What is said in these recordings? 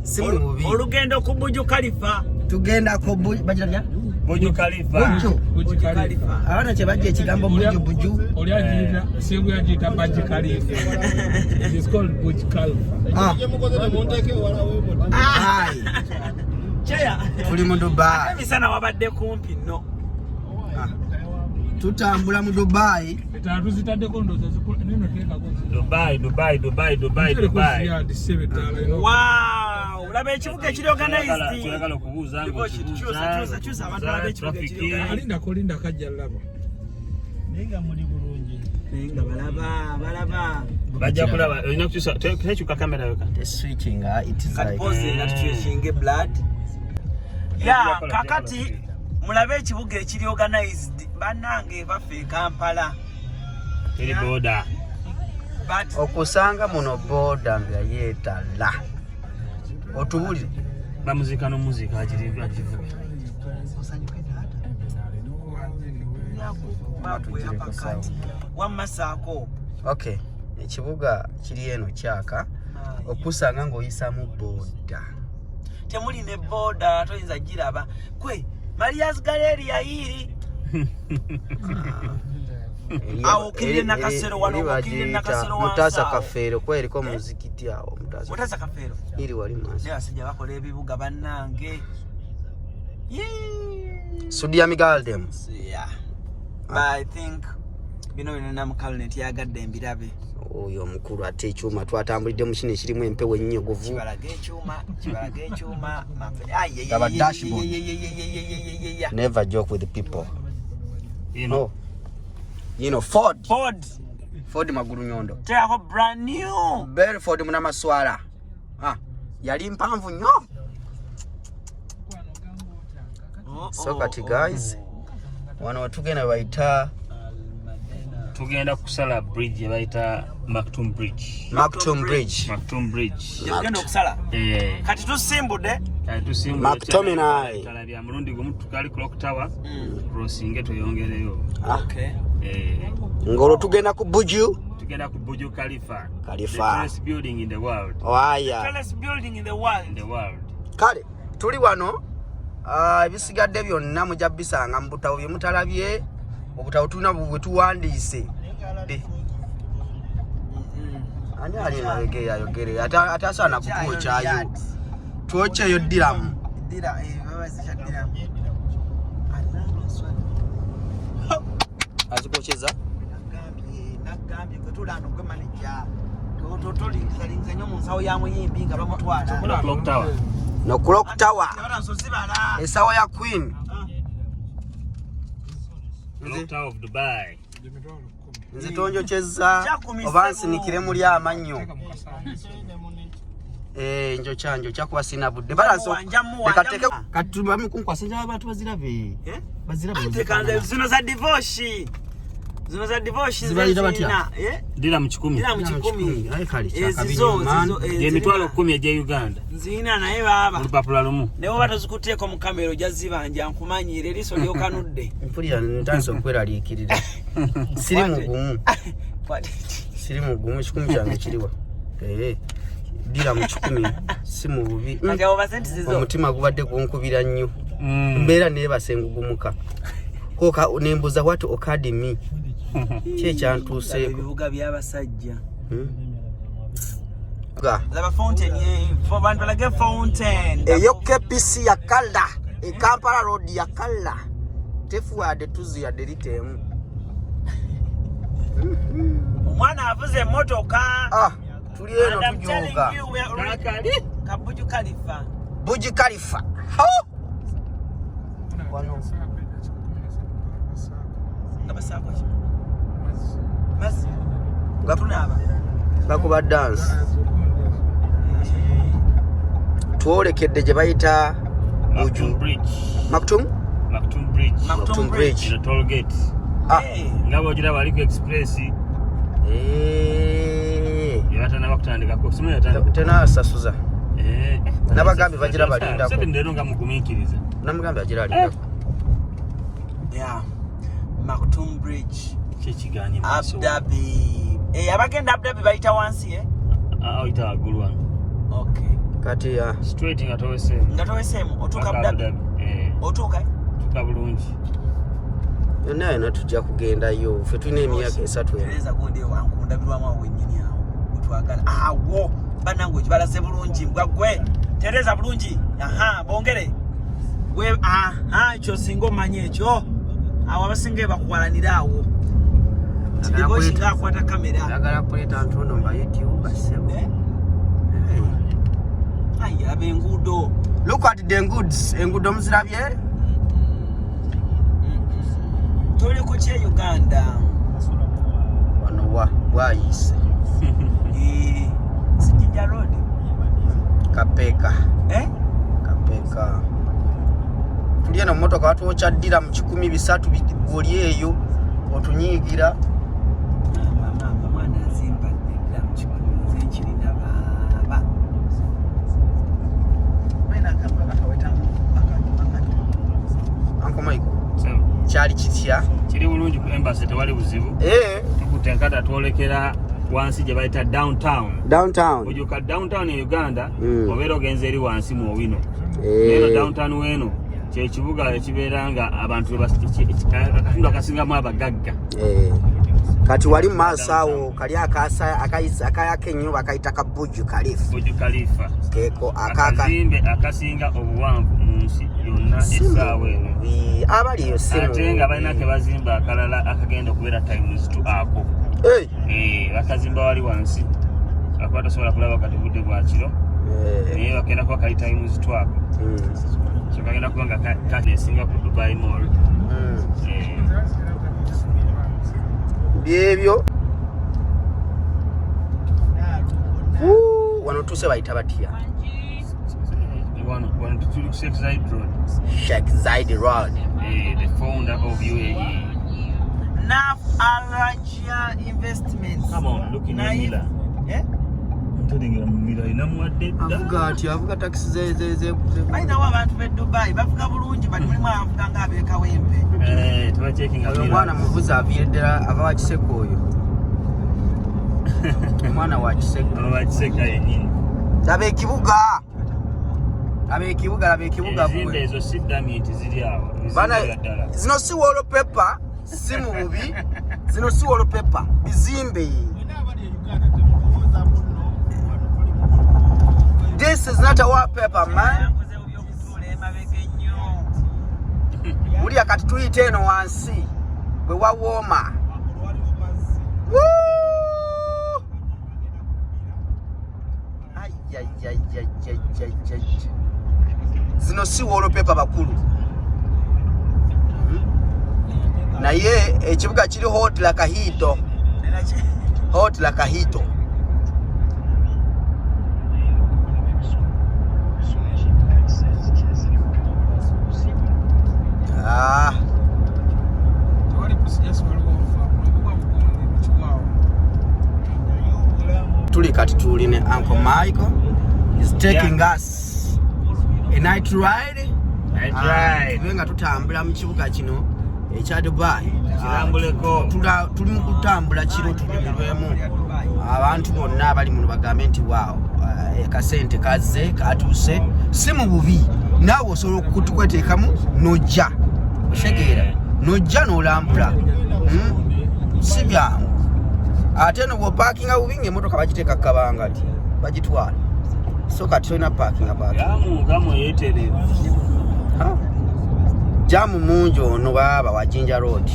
Simu bubi. Olugendo ku Buju Khalifa. Tugenda ku bajja Buju Khalifa. Buju Khalifa. Abana kye bajja ekigambo buju. Oli agiyita singu yagiyita Buju Khalifa. It is called Buju Khalifa. Cheya. Tuli mu Dubai. Emisana wabadde kumpi no. Tutambula mu Dubai. Tuzitaddeko ndoza neno teekako. Dubai. Wow, ulabe ekibuga ekiri organized. Tuyagala okubuuza ngo kyusa abantu balabe ekibuga ekiri organized. Alinda kajja laba. Nenga muri bulungi. Nenga balaba. Bajja kulaba olina kukyusa tekyuka kamera yoka. The switching it is like pose na tukyushinge blood. Ya kakati mulabe ekibuga ekiri organized. Banange bafe Kampala. Eri boda. But okusanga muno boda nga yeetala. Otubulire bamuzika no muzika agivuga. Wamasako. Okay, ekibuga kiri eno kyaka okusanga ng'oyisa mu boda. Temuli ne boda toyinza giraba. Kwe Maria's Gallery yiri. Awo kire na kasero wano kire na kasero wansa. Mutasa kafero kwa eriko muzikiti awo mutasa. Mutasa kafero. Iri wali mwansi. Ya sija bakola ebibuga bannange. Sudia Migaldem. Yeah. But I think bino na mukalnet yagadde embirabe. Oyo mukuru ate ekyuma twatambulidde mu kino ekirimu empewo ennyogovu. Kibalage ekyuma. Gaba dashboard. Never joke with the people. You know Ford maguru nyondo. Teko brand new. Very Ford muna maswala. Yali mpanvu nnyo. So kati guys, wano watugenda bayita tugenda kusala bridge bayita Maktoum Bridge. Tugenda okusala. Kati tusimbude. Maktominai. Kalabya mulundi gumu tukali clock tower. Crossing toyongereyo. Okay. Ngolo tugenda ku Buju. Tugenda ku Buju Khalifa. The tallest building in the world. Tallest building in the world. Kale, tuli wano ebisigadde byonna mujja bisanga mu butawo bye mutalabye. Obutawo tuna bwe tuwandiise. Ani ali nalege yayogere atasana kukochayo. Tuocheyo diramu. Babazisha diramu. Azikocheza nagambye kwetulano gwe manager tolinza nnyo mu nsawo ya muyimbi nga bamutwala Clock tower. No clock tower. Esawa ya Queen. Clock tower of Dubai. Nze tonjocheza obansi nikire muri amanyo. Njo chanjo chakuwa sina budde balanso ekateke katuma mukunkwasa nja abantu bazirabe bazirabe tekanze zino za divorce zibalira batya dira mu 10 ayi kali chakabiri man ye mitwalo 10 eje Uganda nzina naye baba olupapula lumu newo batazikuteeko mu kamera ojazibanja nkumanyire liso lyo kanudde mpulira ntanso kweralikirira siri mugumu chikumi kyange kiriwa dira mu 10 simu bubi omutima gubadde gunkubira nnyo mbeera nebasengugumuka koka nembuza watu academy kye kyantuseeko ebibuga by'abasajja laba fountain for bantu balage fountain eyo KPC ya Kalla Kampala road ya Kalla tefuade tuziyadde litemu omwana avuze emotoka tuli eno tujoga Buju Khalifa. Buju Khalifa. Wano. Ngabasako. Mas. Ngatunaba. Bakuba dance. Tuolekedde gye bayita Buju Bridge. Maktoum Bridge. The toll gate. Ngabo gira baliko express. Yatana bakutandika ko simu yatana tena sasuza nabagambi bagira balinda ko ndero nga mugumikiriza namugambi agira alinda yeah Maktoum Bridge kyekiganyi Abu Dhabi abagenda Abu Dhabi bayita wansi ita agulwa okay Kati ya straight nga towese. Nga towese otuka Budabi. Otuka? Tuka bulungi. Yonna tujja kugenda yo. Ffe tulina emyaka 3. Tereza gonde wangu ndabirwamu awo wennyini awo. Otwagala. Awo. Banango kibalaze bulungi mbwagwe. Tereza bulungi. Aha, bongere. We ekyo singo manye ekyo. Awo abasinge bakuwalanira awo. Tidigo shinga akwata kamera. Yagala kuleta ntono mba YouTube asebo. Aya bengudo. Look at the goods. Engudo mzirabye. Tole ko kye Uganda. Wano wayise. Sijinja road. Kapeka. Kapeka. Tuliye na motoka watu ochaddira mu 10 bigoli eyo otunyigira. Mwana zimba ndira mu 10 zekirina baba. Wena kamba bakawetamu bakati. Uncle Michael. Chali kitya? Kiri bulungi ku embassy tewali buzibu. Tukutenkata twolekera wansi gye bayita downtown. Ojuka downtown in Uganda, obeera ogenze eri wansi mu Owino. Eno downtown weno kye kibuga ekibeera nga abantu akatundu akasingamu abagagga. Kati wali maaso awo kali akayaka ennyo bakayita ka Burj Khalifa. Keeko Kizimbe akasinga obuwanvu mu nsi yonna essaawa eno. Abaliyo simu. Ate nga balina ke bazimba akalala akagenda okubeera times 2 ako. Bakazimba wali wansi. Akwata sobola kulaba kati budde bwa kiro. Naye bakenda kuba kali times 2 ako. So kagenda kuba nga kanesinga ku Dubai Mall. Byebyo. Wano tuse bayita batya. One to Sheikh Zayed Road. Sheikh Zayed Road. The founder of UAE. Naf Al-Rajia Investments. Come on, look in the mirror. Avuga taxi ze. Baina wa bantu be Dubai bavuga bulungi bali mulimu avuga nga abeka wembe. Tuba checking a mirror. Mwana muvuzi aviyeddera ava wa Kiseko oyo. Mwana wa Kiseko. Wa Kiseko yennyini. Laba ekibuga Zimbe ezo si damage ziri awo. Bana zino si wallpaper, si mu bubi. Zino si wallpaper, bizimbe. This is not a wallpaper, man. Uli akati tuyite eno wansi bwe wawooma. Zino si wallpaper bakulu. Naye ekibuga kiri hot la kahito. Hot la kahito. Tuli kati tuli ne Uncle Michael is taking us a night ride. Venga tutambula mu kibuga kino ekya Dubai. Kirambuleko. Tuli mu kutambula kiro tulimirwemu. Abantu bonna bali mu bagambe nti wow, kasente kaze katuse si mu bubi. Naawe osobola okutukweteekamu nojja. Oshegera. Nojja n'olambula. Si byangu. Ate no bwo parking bubi emotoka bagiteeka kabanga ti bagitwala. So kati tuna parking. Gamu yeterere. Jamu mungi ono baba wa Jinja Road.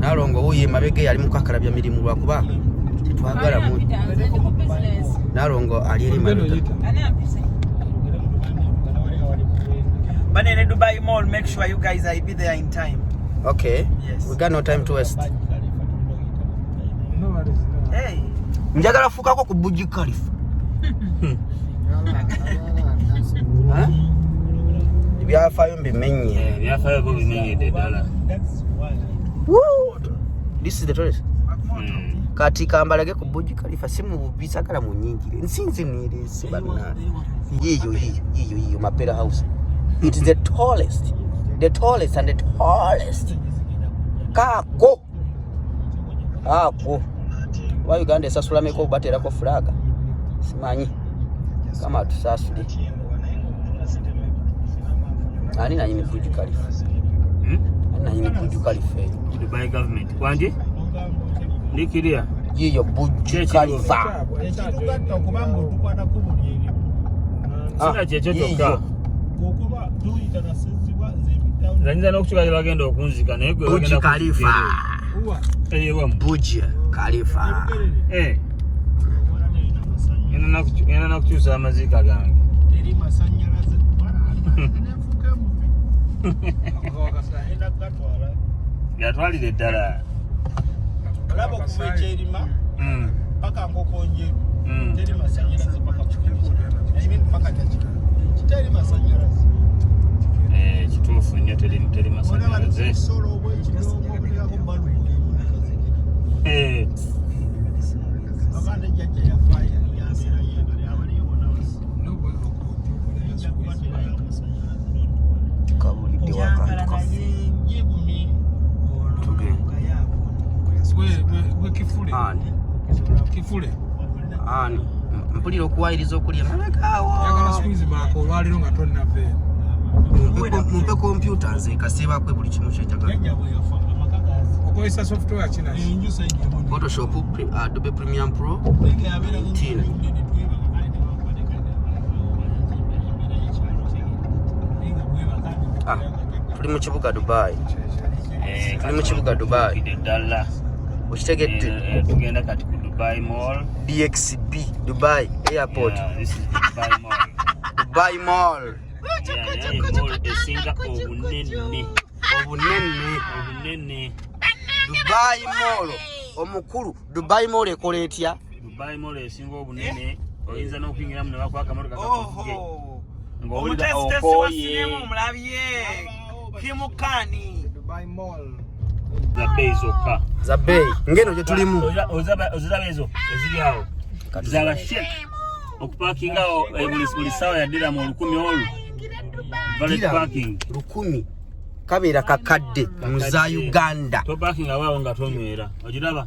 Nalongo uye mabege yali mukakarabya mirimu lwakuba tetwagala mu. Nalongo aliri mabege. Banene Dubai Mall, make sure you guys are be there in time. Okay. Yes. We got no time to waste. Hey. Njagala fukako ku Burj Khalifa. Byafaayo mbimenye. Byafaayo ko bimenye ddala. Woo! This is the toilet. Kati kambalage ku Burj Khalifa simu bisagala mu nyingire. Nsinze nirese bana. Yiyo mapera house. It is the tallest and the tallest. Kako. wa Uganda esasula meko baterako flaga simanyi kama tusasule ani na yini Burj Khalifa ani na yini Burj Khalifa Dubai government kwanje likiria yiyo Burj Khalifa sina checho toka zanyiza nokuchukira bagenda okunzika naye gwe Burj Khalifa Burj Khalifa ena nakukyusa amazika gange yatwalire eddala olaba okuva ekyerima paka nkokonje teri masanyalaze paka paka teri masanyalaze kituufu nnyo teri masanyalaze Kifule ani mpulira okuwayiriza okulya mabegaawo yagala squeeze baako olwaliro nga tonna ve mumpe kompyuta nze kasiibakwe buli kimu kyenjagala okozesa software kina Photoshop Adobe Premiere Pro 18 tuli mu kibuga Dubai eddala okitegedde tugenda kati ku Dubai Mall DXB Dubai Airport this is the Dubai Mall Dubai Mall esinga obunene Dubai Mall omukulu Dubai Mall ekola etya Dubai Mall esinga obunene oyinza n'okuyingiramu ne bakwaka motoka kakuvuge omutesitesi wa sinema omulabye kimukani Dubai Mall za bei ngeno gye tulimu oziraba ezo eziri awo zaba shek okupakingawo buli sawa yaddira mu 10 olu valet parking 10 kabeera kakadde mu za Uganda topakinga awo nga tonywera ogiraba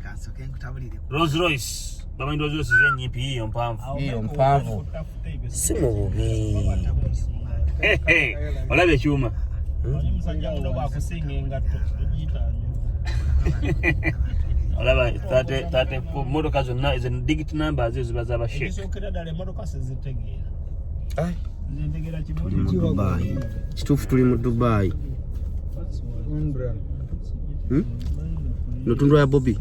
Rolls Royce bamanyi Rolls Royce zenyimpi yiyo mpanvu si mu bubi olabye ekyuma olaba 34 motoka zonna ezo digit numbers ezo ziba zaba shek kituufu tuli mu Dubai notundwa ya Bobby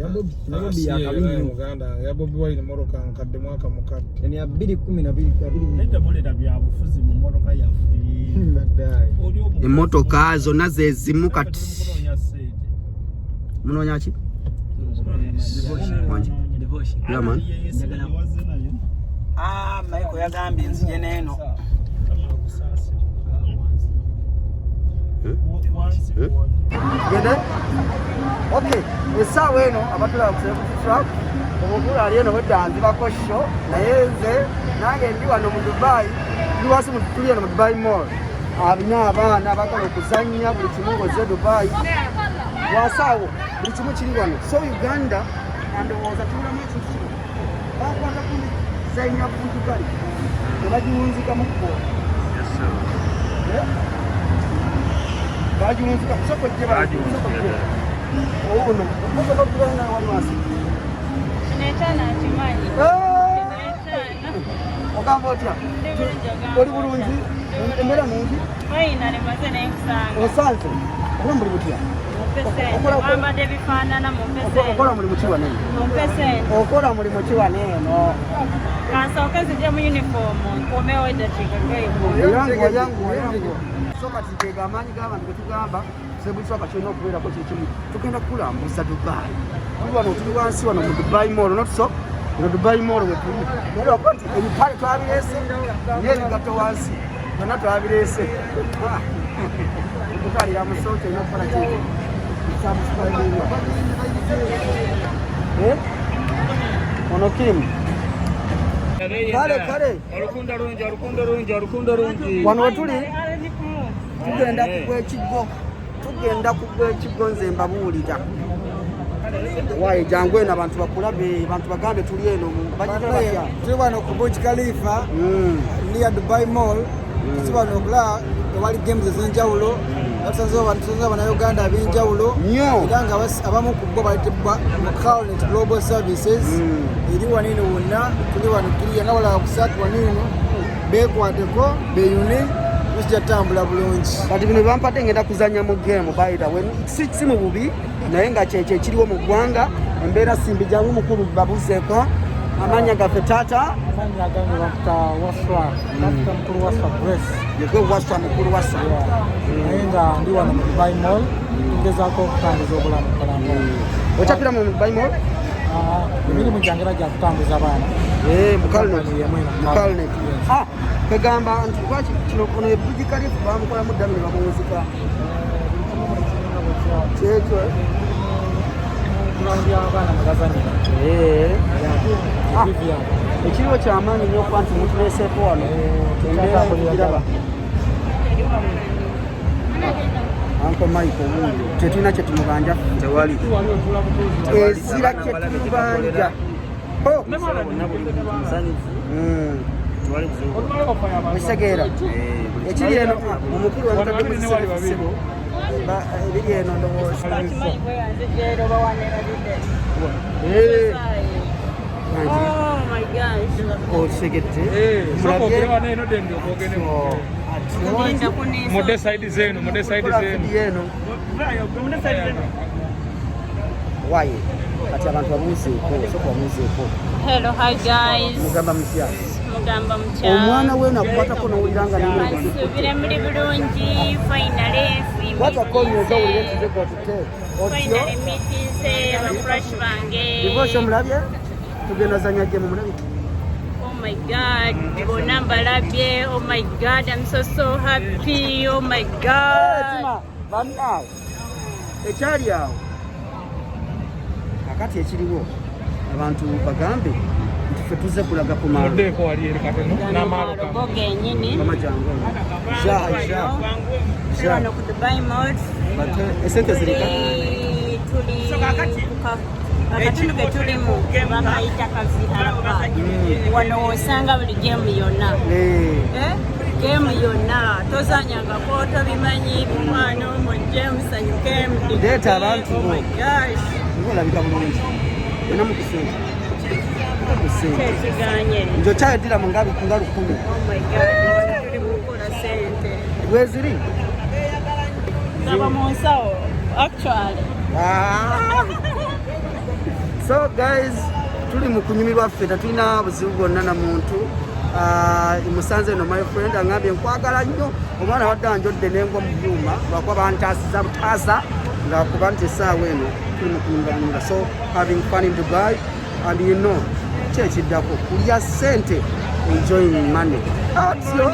ya Bobby yakabingi mu Uganda ya Bobby wali motoka nkadde mwaka mukadde ni 2012 nenda bolera bya bufuzi mu motoka ya emmotoka zonna zezimu kati munonya ki yaman Maiko yagambye nzije neno gende okay esaawa eno abatula kusebutra omukulu ali eno weddanzibako sho naye nze nange ndi wano mu Dubai ndiwasi tuli eno mu Dubai Mall alina abaana bakola okuzannya buli kimu ngoze Dubai wasaawo buli kimu kiri wano so Uganda andowooza tulamu ekiki bakwata kuli zanya Burj Khalifa tebagiwunzikamu kukola bagiwunzika kusoko gye ono omukono gulanga wali wansi Sinetana kimanyi. ogamba otya oli bulungi embeera nungi Oyina ne maze n'enkusanga. osanze oba muli butya Wambadde bifaanana mu mpese. okola mulimu ki wano Mu mpese. okola mulimu ki wano eno Kansooke nzije mu uniform nkomewo eddakiika yangu soka kitega amaanyi g'abantu getugamba sebuswaka kirina okubeerako kyekimu tugenda kukulambuza Dubai tuli wano tuli wansi wano mu Dubai Mall notuso no Dubai Mall wetuli naye okoti ebipale twabireese n'ebigatto wansi byonna twabireese tukalira musooka erina okukola kiki sabusipaibinga ono kimu kale olukundo lungi wano wetuli tugenda kugwa ekigo nze mbabuulira Wayi jangu eno abantu bakulabe abantu bagambe tuli eno bajja tuli wano ku Burj Khalifa near Dubai Mall tuli wano kula wali games ez'enjawulo tusanze Bannayuganda ab'enjawulo era nga abamu ku bo bayitibwa Calnet Global Services eri wanino wonna tuli wano kiriya nga walaba kusaatu wanino beekwateko beeyune tukijja tambula bulungi kati bino bampadde ngenda kuzanya mu game bayita si mu bubi naye nga kyekyo ekiriwo mu ggwanga embeera simbi jangu mukulu babuzeeko amanya gaffe taata amanya gange bakuta waswa taata mukulu waswa Grace yegwe waswa mukulu waswa naye nga ndi wano mu Dubai Mall tugezaako okutambuza obulamu Kalambo okyapira mu Dubai Mall emirimu gyange bajja kutambuza abaana mu Calnet kwegamba nti lwaki kino ono Burj Khalifa bamukolamu ddamu ne bamuwuzika kyekyo ekiriwo kyamaanyi nnyo okuba nti mutuleeseeko wano embeera Uncle Michael wuuyo tetulina kye tumubanja tewali ezira kye tumubanja ekitegeera ekiri eno omukulu wamutadde mu kisebo ebiri eno ndowooza otegedde mudde side zenu eno waye kati abantu bamuuzeeko soka bamuuzeeko Hello, hi guys. mugamba mutya Mugamba mutya. omwana we nakukwatako nowuliranga Nsubire muri bulungi finally watakonyoza wulire tuze finally meeting abafresh bange. divorce omulabye tugenda zanya gemu mulabye Oh my god, bonna mbalabye. Oh my god, I'm so happy. Oh my god. bani awo ekyali awo kakati ekiriwo abantu bagambe nti fe tuze kulaga ku muddeko wali eri kateno n'amaalo genyini mama jangu wano ku Dubai Mall. esente zirika akatundu ke tulimu bakayita kaziharapa wano osanga buli gemu yonna gemu yonna tozanyangako tobimanyi mwana omujje musanyuke leeta abantu oh my gosh olabika bulungi ena mukusenga kyekiganye njo kyayedira mu nga 10 oh my god tuli mukola sente lweziri zaba mu nsawo actually so guys tuli mu kunyumirwa ffe tetulina buzibu bwonna na muntu musanze no my friend angambye nkwagala nnyo omwana wadde anjodde nengwa mu byuma lwakuba bantaasiza butaasa nga kuba nti essaawa eno tuli mu kunyumirwa so having fun in Dubai and you know kyekiddako kulya ssente enjoying money atyo